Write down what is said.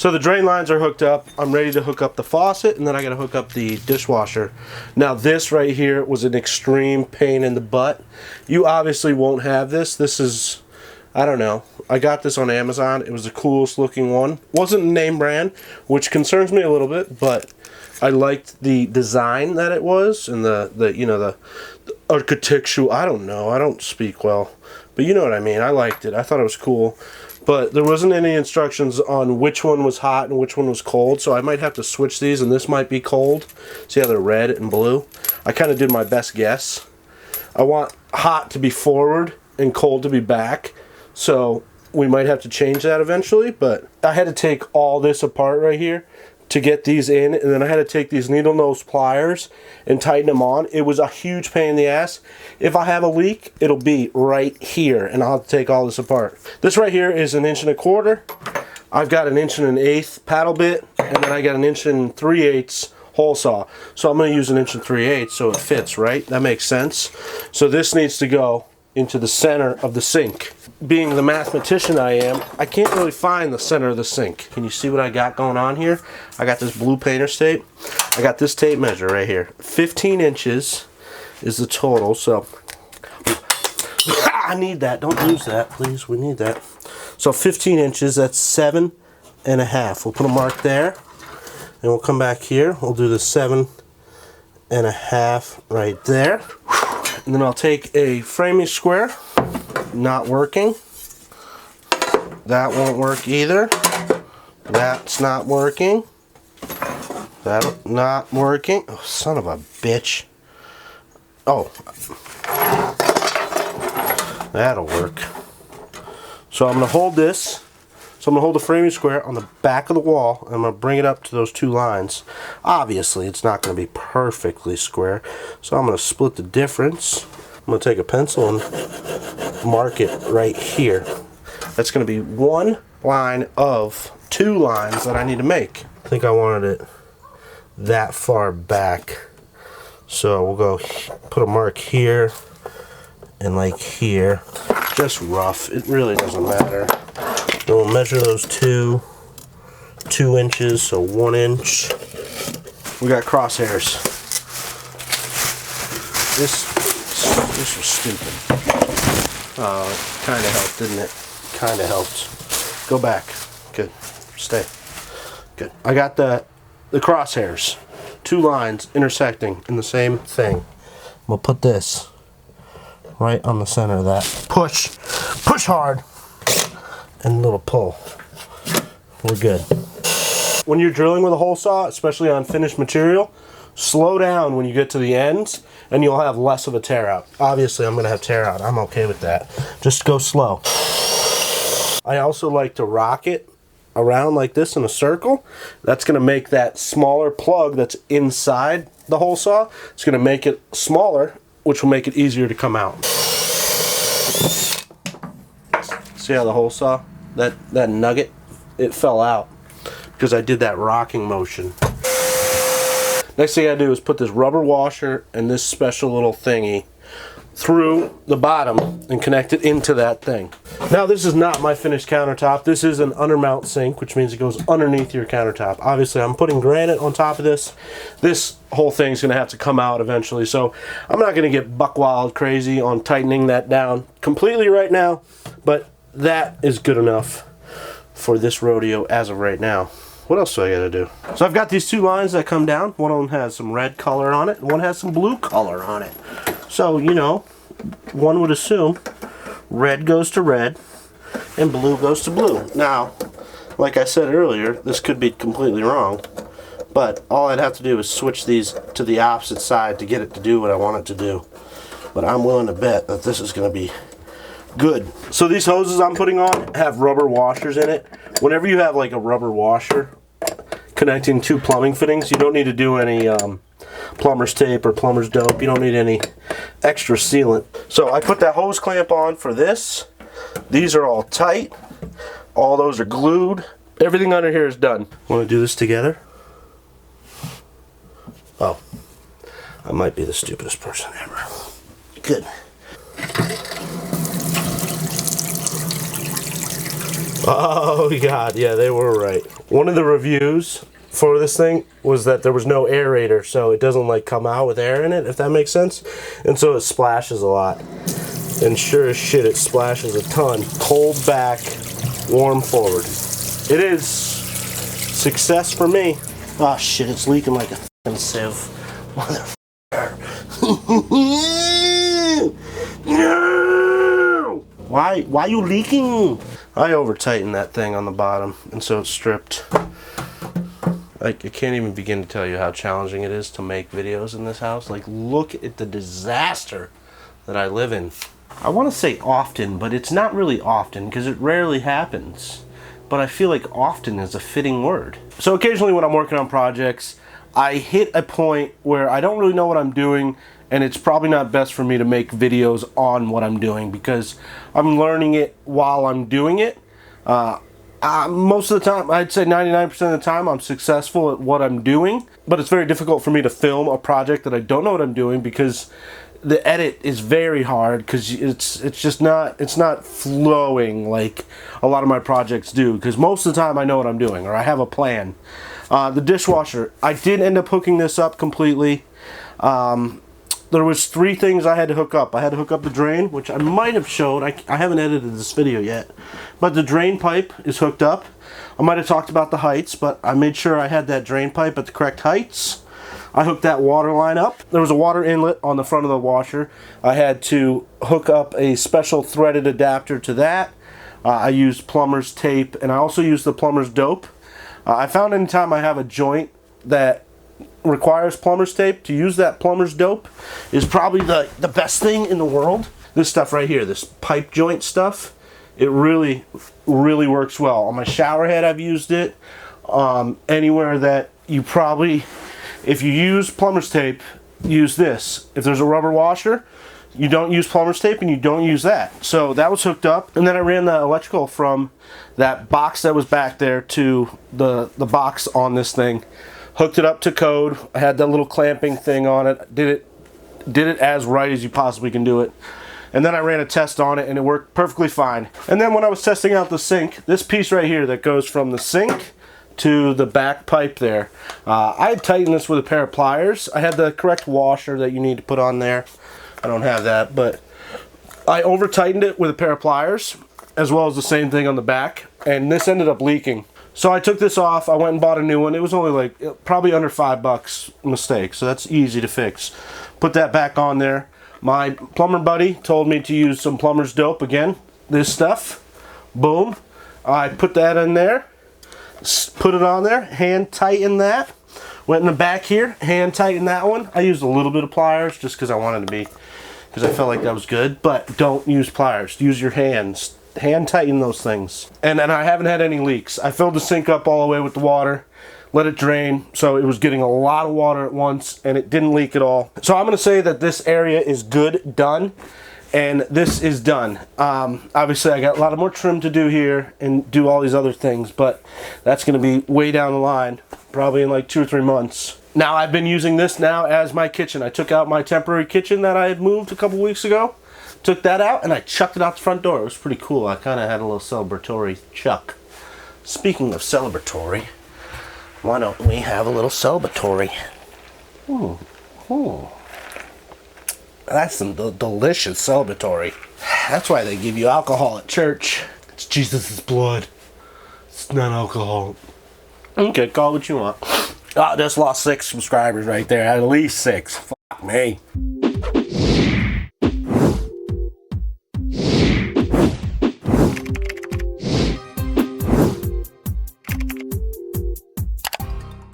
So the drain lines are hooked up. I'm ready to hook up the faucet, and then I gotta hook up the dishwasher. Now this right here was an extreme pain in the butt. You obviously won't have this. This is, I don't know. I got this on Amazon. It was the coolest looking one. Wasn't a name brand, which concerns me a little bit, but I liked the design that it was, and the architectural, I don't know. I don't speak well, but you know what I mean. I liked it. I thought it was cool. But there wasn't any instructions on which one was hot and which one was cold, so I might have to switch these, and this might be cold. See how they're red and blue? I kind of did my best guess. I want hot to be forward and cold to be back, so we might have to change that eventually, but I had to take all this apart right here to get these in, and then I had to take these needle nose pliers and tighten them on. It was a huge pain in the ass. If I have a leak, it'll be right here, and I'll have to take all this apart. This right here is 1 1/4 inches. I've got 1 1/8 paddle bit, and then I got 1 3/8 hole saw. So I'm going to use 1 3/8 so it fits, right? That makes sense. So this needs to go into the center of the sink. Being the mathematician I am, I can't really find the center of the sink. Can you see what I got going on here? I got this blue painter's tape. I got this tape measure right here. 15 inches is the total, so I need that. Don't use that, please. We need that. So 15 inches, that's 7.5. We'll put a mark there, and we'll come back here. We'll do the 7.5 right there. And then I'll take a framing square. Not working. That won't work either. That's not working. That not working. Oh, son of a bitch. Oh. That'll work. So I'm going to hold this. So I'm going to hold the framing square on the back of the wall, and I'm going to bring it up to those 2 lines. Obviously, it's not going to be perfectly square, so I'm going to split the difference. I'm going to take a pencil and mark it right here. That's going to be 1 line of 2 lines that I need to make. I think I wanted it that far back. So we'll go put a mark here and like here. Just rough. It really doesn't matter. Then we'll measure those 2 inches, so 1 inch. We got crosshairs. This was stupid. Oh, it kind of helped, didn't it? Kind of helped. Go back. Good. Stay. Good. I got the crosshairs. 2 lines intersecting in the same thing. We'll put this right on the center of that. Push. Push hard. And a little pull. We're good. When you're drilling with a hole saw, especially on finished material, slow down when you get to the ends, and you'll have less of a tear out. Obviously, I'm going to have tear out. I'm okay with that. Just go slow. I also like to rock it around like this in a circle. That's going to make that smaller plug that's inside the hole saw, it's going to make it smaller, which will make it easier to come out. See how the hole saw? That nugget, it fell out because I did that rocking motion. Next thing I do is put this rubber washer and this special little thingy through the bottom and connect it into that thing. Now this is not my finished countertop. This is an undermount sink, which means it goes underneath your countertop. Obviously I'm putting granite on top of this. This whole thing's gonna have to come out eventually, so I'm not gonna get buck wild crazy on tightening that down completely right now, but that is good enough for this rodeo as of right now. What else do I gotta do? So I've got these 2 lines that come down. One of them has some red color on it, and one has some blue color on it. So, you know, one would assume red goes to red and blue goes to blue. Now, like I said earlier, this could be completely wrong, but all I'd have to do is switch these to the opposite side to get it to do what I want it to do. But I'm willing to bet that this is gonna be good. So these hoses I'm putting on have rubber washers in it. Whenever you have like a rubber washer connecting 2 plumbing fittings, you don't need to do any plumber's tape or plumber's dope. You don't need any extra sealant. So I put that hose clamp on for this. These are all tight. All those are glued. Everything under here is done. Want to do this together? Oh, I might be the stupidest person ever. Good. Oh God, yeah, they were right. One of the reviews for this thing was that there was no aerator, so it doesn't like come out with air in it, if that makes sense. And so it splashes a lot. And sure as shit, it splashes a ton. Cold back, warm forward. It is success for me. Oh shit, it's leaking like a fucking sieve. Motherfucker. No! Why you leaking? I over-tightened that thing on the bottom, and so it's stripped. I can't even begin to tell you how challenging it is to make videos in this house. Like, look at the disaster that I live in. I want to say often, but it's not really often because it rarely happens. But I feel like often is a fitting word. So occasionally when I'm working on projects, I hit a point where I don't really know what I'm doing, and it's probably not best for me to make videos on what I'm doing because I'm learning it while I'm doing it. Most of the time, I'd say 99% of the time, I'm successful at what I'm doing, but it's very difficult for me to film a project that I don't know what I'm doing because the edit is very hard because it's not flowing like a lot of my projects do, because most of the time I know what I'm doing or I have a plan. The dishwasher, I did end up hooking this up completely. There was 3 things I had to hook up. I had to hook up the drain, which I might have showed. I haven't edited this video yet. But the drain pipe is hooked up. I might have talked about the heights, but I made sure I had that drain pipe at the correct heights. I hooked that water line up. There was a water inlet on the front of the washer. I had to hook up a special threaded adapter to that. I used plumber's tape, and I also used the plumber's dope. I found anytime I have a joint that requires plumber's tape, to use that plumber's dope is probably the best thing in the world. This stuff right here, this pipe joint stuff, it really works well. On my shower head I've used it. Anywhere that you probably, if you use plumber's tape, use this. If there's a rubber washer, you don't use plumber's tape and you don't use that. So that was hooked up, and then I ran the electrical from that box that was back there to the box on this thing. Hooked it up to code. I had that little clamping thing on it. Did it as right as you possibly can do it. And then I ran a test on it and it worked perfectly fine. And then when I was testing out the sink, this piece right here that goes from the sink to the back pipe there, I had tightened this with a pair of pliers. I had the correct washer that you need to put on there. I don't have that, but I over tightened it with a pair of pliers, as well as the same thing on the back, and this ended up leaking. So I took this off, I went and bought a new one. It was only like probably under $5 mistake, so that's easy to fix. Put that back on there. My plumber buddy told me to use some plumber's dope again. This stuff. Boom. I put that in there. Put it on there. Hand tighten that. Went in the back here. Hand tighten that one. I used a little bit of pliers just because I wanted to be, because I felt like that was good. But don't use pliers. Use your hands. Hand tighten those things. And I haven't had any leaks. I filled the sink up all the way with the water, let it drain, so it was getting a lot of water at once, and it didn't leak at all. So I'm going to say that this area is good, done, and this is done. Obviously I got a lot of more trim to do here and do all these other things, but that's going to be way down the line, probably in like 2 or 3 months. Now I've been using this now as my kitchen. I took out my temporary kitchen that I had moved a couple weeks ago. Took that out and I chucked it out the front door. It was pretty cool. I kind of had a little celebratory chuck. Speaking of celebratory, why don't we have a little celebratory? That's some delicious celebratory. That's why they give you alcohol at church. It's Jesus' blood. It's not alcohol. Okay, call it what you want. I just lost 6 subscribers right there. At least 6. Fuck me.